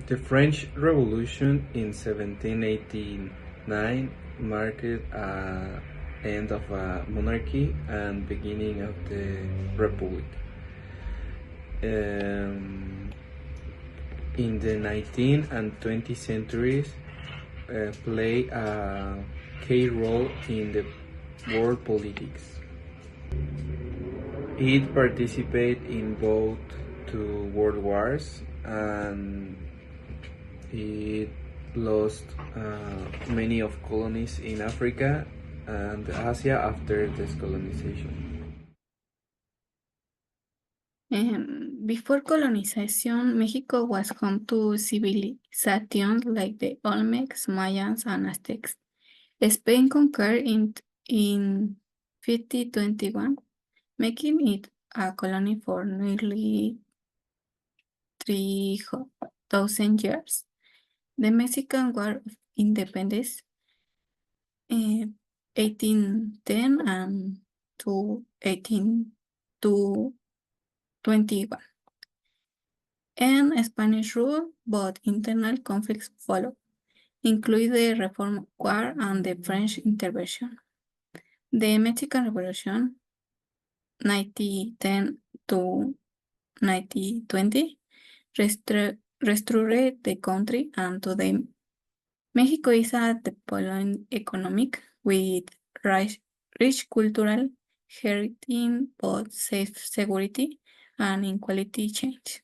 The French Revolution in 1789 marked the end of a monarchy and beginning of the republic. Um, in the 19th and 20th centuries, play a key role in the world politics. It participated in both two world wars and it lost many of colonies in Africa and Asia after decolonization. Before colonization, Mexico was home to civilizations like the Olmecs, Mayans, and Aztecs. Spain conquered in 1521, making it a colony for nearly 3,000 years. The Mexican War of Independence, 1810 and to 1821, and Spanish rule, but internal conflicts followed, including the Reform War and the French intervention. The Mexican Revolution, 1910 to 1920, restructured the country, and today Mexico is a developing economic with rich cultural heritage, but safe security and inequality change.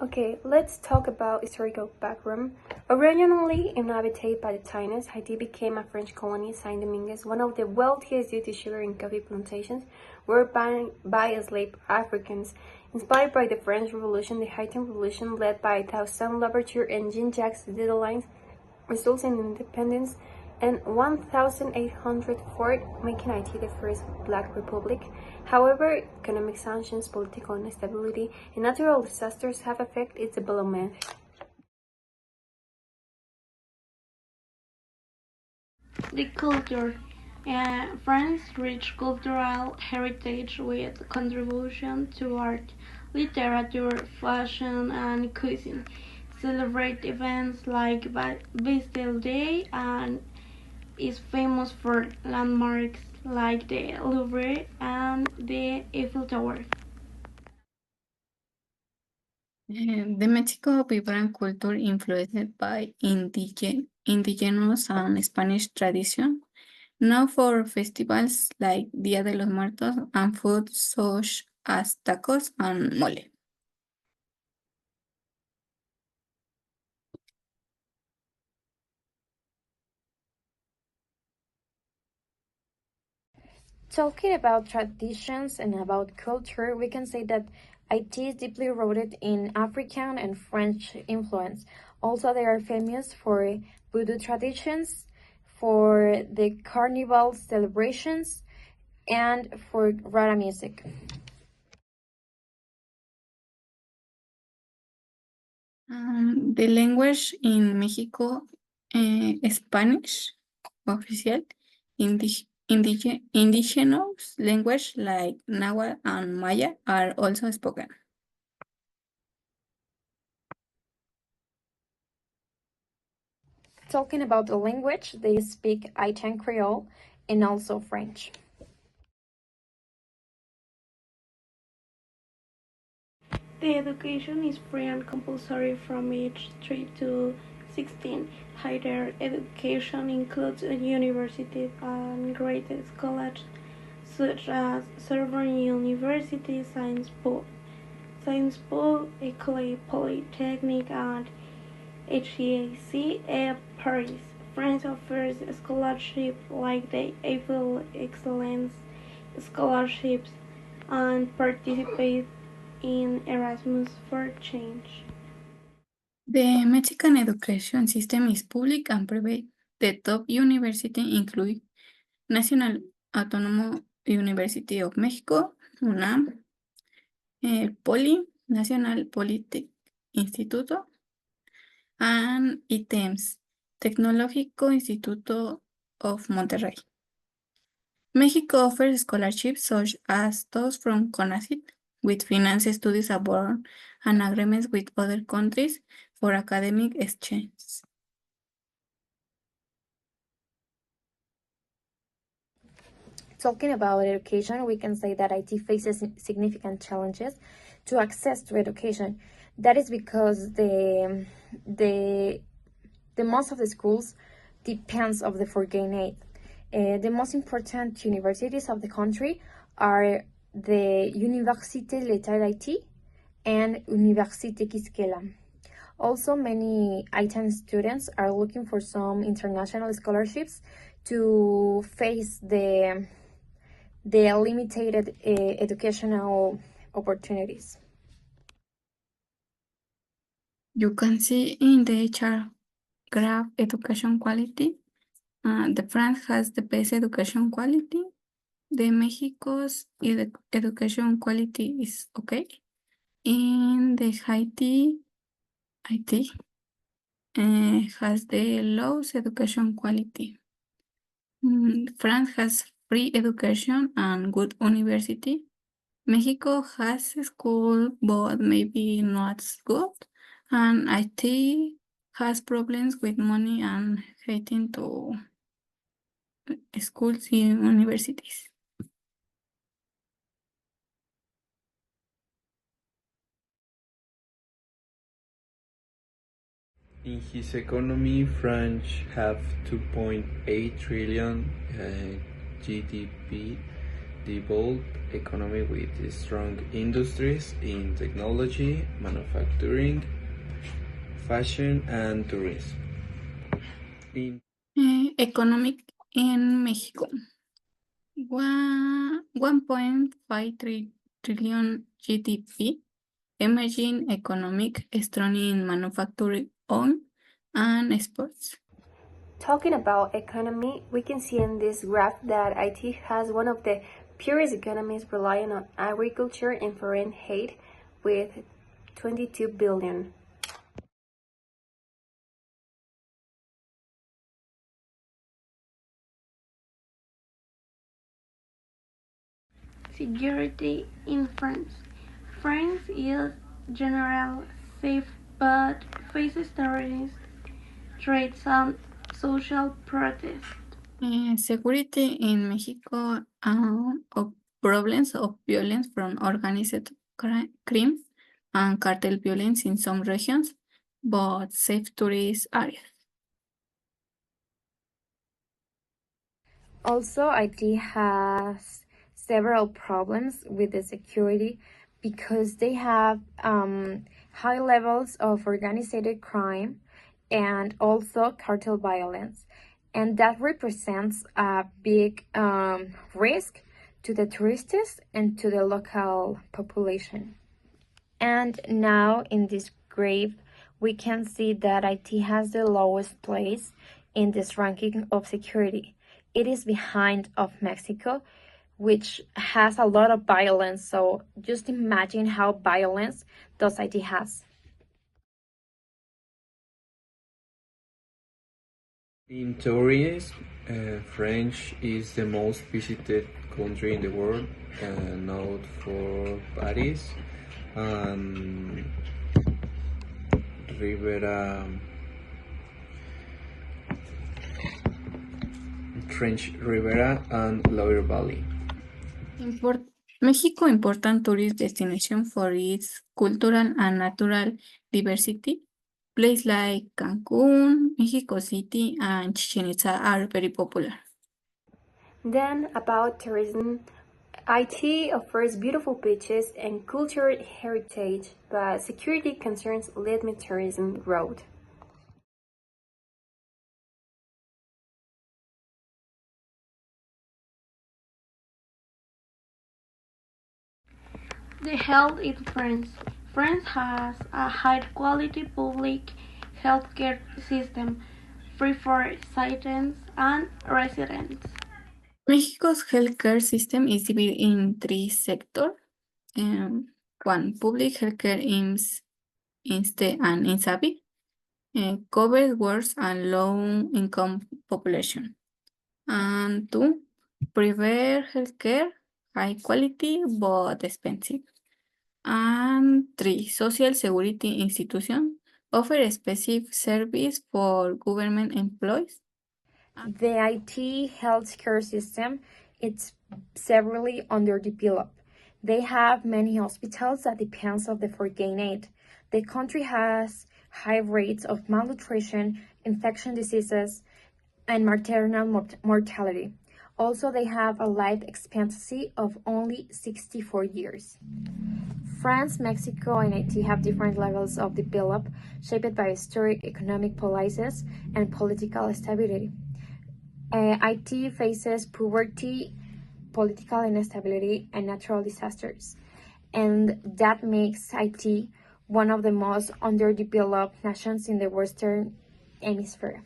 Okay, let's talk about historical background. Originally inhabited by the Taínos, Haiti became a French colony. Saint Dominguez, one of the wealthiest due to sugar and coffee plantations, were by enslaved Africans. Inspired by the French Revolution, the Haitian Revolution, led by Toussaint Louverture and Jean-Jacques Dessalines, resulted in independence in 1804, making Haiti the first Black Republic. However, economic sanctions, political instability, and natural disasters have affected its development. The culture. France's rich cultural heritage with contribution to art, literature, fashion, and cuisine. Celebrate events like Bastille Day and is famous for landmarks like the Louvre and the Eiffel Tower. The Mexico vibrant culture influenced by indigenous and Spanish tradition, known for festivals like Dia de los Muertos and food such as tacos and mole. Talking about traditions and about culture, we can say that IT is deeply rooted in African and French influence. Also, they are famous for voodoo traditions, for the carnival celebrations, and for rara music. The language in Mexico, Spanish, official, indigenous language like Nahuatl and Maya are also spoken. Talking about the language, they speak Haitian Creole and also French. The education is free and compulsory from age 3 to 16. Higher education includes universities and great colleges such as Sorbonne University, Sciences Po, École Polytechnique, and HEAC at Paris. France offers scholarships like the Eiffel Excellence Scholarships and participates in Erasmus for Change. The Mexican education system is public and private. The top universities include National Autonomous University of Mexico, UNAM, Poli, National Polytechnic Instituto, and ITEMS, Tecnológico Instituto of Monterrey. Mexico offers scholarships such as those from CONACYT, with finance studies abroad and agreements with other countries for academic exchange. Talking about education, we can say that IT faces significant challenges to access to education. That is because the most of the schools depends of the foreign aid. The most important universities of the country are the Université L'État d'Haïti and Université Quisquela. Also, many ITAN students are looking for some international scholarships to face the limited educational opportunities. You can see in the chart graph education quality. The France has the best education quality. The Mexico's education quality is okay. In the Haiti has the lowest education quality. France has free education and good university. Mexico has a school, but maybe not as good. And IT has problems with money and heading to schools and universities. In his economy, France have 2.8 trillion GDP, developed economy with strong industries in technology, manufacturing, fashion, and tourism. Economic in Mexico. 1.5 trillion GDP, emerging economic, strong in manufacturing and exports. Talking about economy, we can see in this graph that IT has one of the purest economies relying on agriculture and foreign aid with 22 billion. Security in France. France is generally safe but faces terrorist threats and social protests. Security in Mexico, of problems of violence from organized crime and cartel violence in some regions, but safe tourist areas. Also, IT has several problems with the security because they have high levels of organized crime and also cartel violence. And that represents a big risk to the tourists and to the local population. And now in this graph, we can see that IT has the lowest place in this ranking of security. It is behind of Mexico, which has a lot of violence. So just imagine how violence does IT has. In tourism, France is the most visited country in the world, known for Paris and Rivera, French Rivera and Loire Valley. Mexico, important tourist destination for its cultural and natural diversity. Places like Cancun, Mexico City, and Chichen Itza are very popular. Then about tourism, IT offers beautiful beaches and cultural heritage, but security concerns limit tourism growth. The health in France. France has a high quality public healthcare system, free for citizens and residents. Mexico's healthcare system is divided in three sectors. One, public healthcare IMSS, INSTE, and INSABI, covers works and low-income population. And two, Private healthcare, high quality but expensive. And 3, social security institution, offer specific service for government employees. The IT healthcare system is severely underdeveloped. They have many hospitals that depends on the foreign aid. The country has high rates of malnutrition, infection diseases, and maternal mortality. Also, they have a life expectancy of only 64 years. France, Mexico, and Haiti have different levels of development, shaped by historic economic policies and political stability. Haiti faces poverty, political instability, and natural disasters, and that makes Haiti one of the most underdeveloped nations in the Western Hemisphere.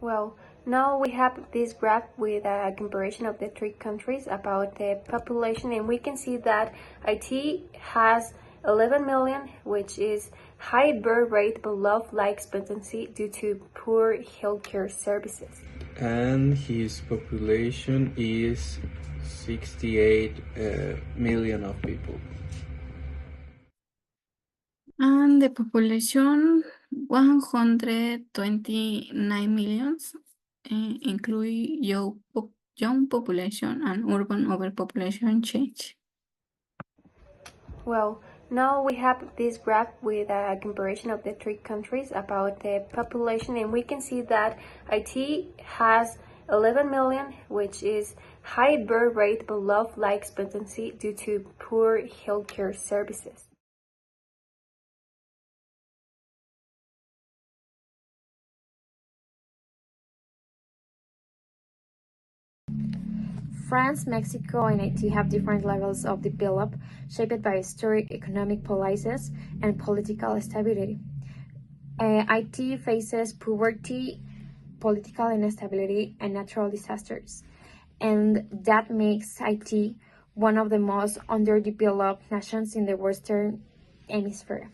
Well, now we have this graph with a comparison of the three countries about the population, and we can see that Haiti has 11 million, which is high birth rate but low life expectancy due to poor healthcare services. And his population is 68 million of people. And the population 129 millions, include young population and urban overpopulation change. Well, now we have this graph with a comparison of the three countries about the population, and we can see that Haiti has 11 million, which is high birth rate but low life expectancy due to poor healthcare services. France, Mexico, and Haiti have different levels of development, shaped by historic economic policies and political stability. Haiti faces poverty, political instability, and natural disasters, and that makes Haiti one of the most underdeveloped nations in the Western Hemisphere.